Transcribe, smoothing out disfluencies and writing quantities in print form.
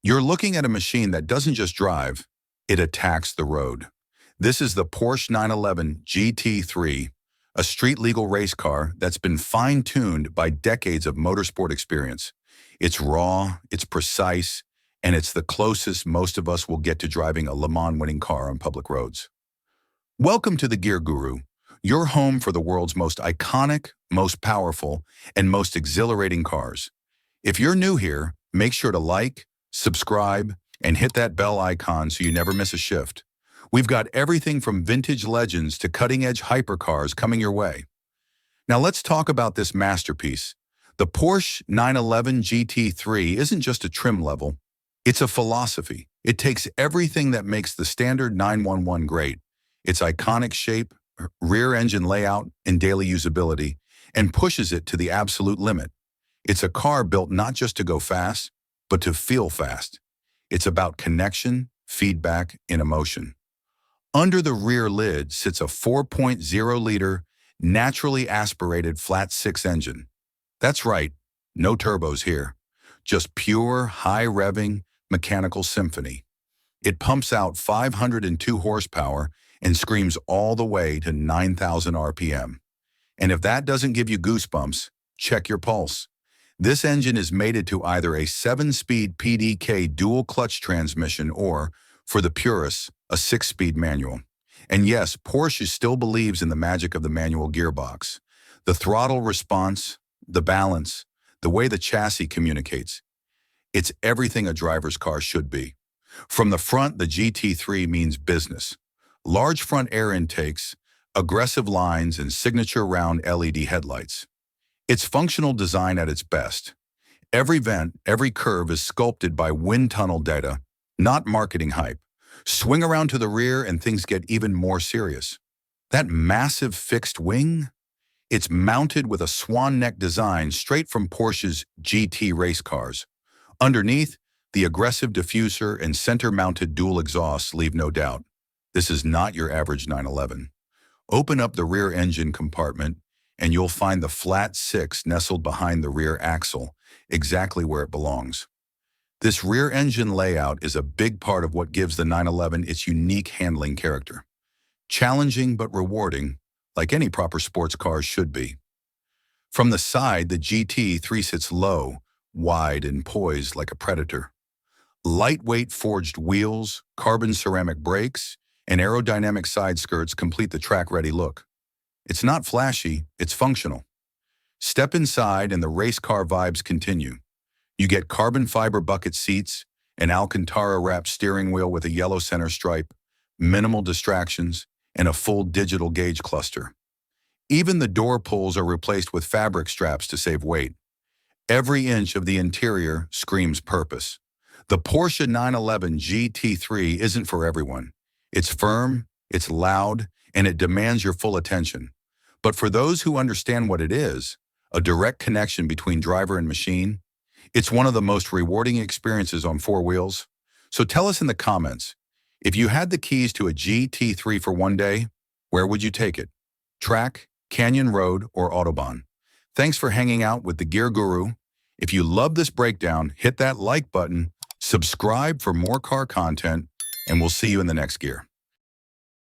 You're looking at a machine that doesn't just drive, it attacks the road. This is the Porsche 911 GT3, a street-legal race car that's been fine-tuned by decades of motorsport experience. It's raw, it's precise, and it's the closest most of us will get to driving a Le Mans-winning car on public roads. Welcome to the Gear Guru, your home for the world's most iconic, most powerful, and most exhilarating cars. If you're new here, make sure to like, subscribe, and hit that bell icon so you never miss a shift. We've got everything from vintage legends to cutting-edge hypercars coming your way. Now let's talk about this masterpiece. The Porsche 911 GT3 isn't just a trim level, it's a philosophy. It takes everything that makes the standard 911 great, its iconic shape, rear engine layout, and daily usability, and pushes it to the absolute limit. It's a car built not just to go fast, but to feel fast. It's about connection, feedback, and emotion. Under the rear lid sits a 4.0-liter, naturally aspirated flat-six engine. That's right, no turbos here. Just pure, high-revving, mechanical symphony. It pumps out 502 horsepower and screams all the way to 9,000 RPM. And if that doesn't give you goosebumps, check your pulse. This engine is mated to either a 7-speed PDK dual-clutch transmission or, for the purists, a 6-speed manual. And yes, Porsche still believes in the magic of the manual gearbox. The throttle response, the balance, the way the chassis communicates. It's everything a driver's car should be. From the front, the GT3 means business. Large front air intakes, aggressive lines, and signature round LED headlights. It's functional design at its best. Every vent, every curve is sculpted by wind tunnel data, not marketing hype. Swing around to the rear and things get even more serious. That massive fixed wing? It's mounted with a swan neck design straight from Porsche's GT race cars. Underneath, the aggressive diffuser and center-mounted dual exhausts leave no doubt. This is not your average 911. Open up the rear engine compartment, and you'll find the flat six nestled behind the rear axle, exactly where it belongs. This rear engine layout is a big part of what gives the 911 its unique handling character. Challenging but rewarding, like any proper sports car should be. From the side, the GT3 sits low, wide, and poised like a predator. Lightweight forged wheels, carbon ceramic brakes, and aerodynamic side skirts complete the track-ready look. It's not flashy, it's functional. Step inside and the race car vibes continue. You get carbon fiber bucket seats, an Alcantara-wrapped steering wheel with a yellow center stripe, minimal distractions, and a full digital gauge cluster. Even the door pulls are replaced with fabric straps to save weight. Every inch of the interior screams purpose. The Porsche 911 GT3 isn't for everyone. It's firm, it's loud, and it demands your full attention. But for those who understand what it is, a direct connection between driver and machine, it's one of the most rewarding experiences on four wheels. So tell us in the comments, if you had the keys to a GT3 for one day, where would you take it? Track, Canyon Road, or Autobahn? Thanks for hanging out with the Gear Guru. If you love this breakdown, hit that like button, subscribe for more car content, and we'll see you in the next gear.